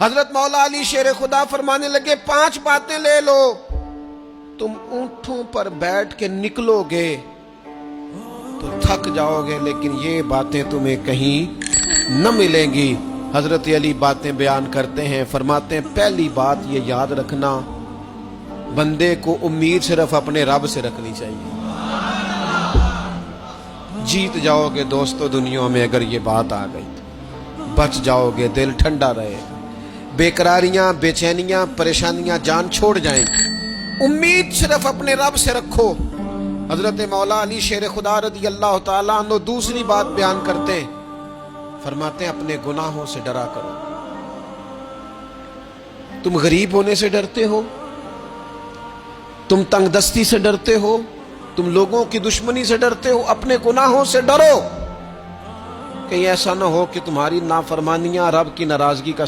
हजरत मौला अली शेर खुदा फरमाने लगे 5 बातें ले लो, तुम ऊंटों पर बैठ के निकलोगे तो थक जाओगे, लेकिन ये बातें तुम्हें कहीं न मिलेंगी। हजरत अली बातें बयान करते हैं, फरमाते हैं पहली बात ये याद रखना, बंदे को उम्मीद सिर्फ अपने रब से रखनी चाहिए। जीत जाओगे दोस्तों दुनिया में, अगर ये बात आ गई तो बच जाओगे, दिल ठंडा रहेगा, बेकरारियां बेचैनियां परेशानियां जान छोड़ जाएंगी। उम्मीद सिर्फ अपने रब से रखो। हजरत मौला अली शेर खुदा रज़ी अल्लाह ताला अन्हु दूसरी बात बयान करते हैं, फरमाते हैं अपने गुनाहों से डरा करो। तुम गरीब होने से डरते हो, तुम तंगदस्ती से डरते हो, तुम लोगों की दुश्मनी से डरते हो, अपने गुनाहों से डरो। कहीं ऐसा ना हो कि तुम्हारी नाफरमानियां रब की नाराजगी का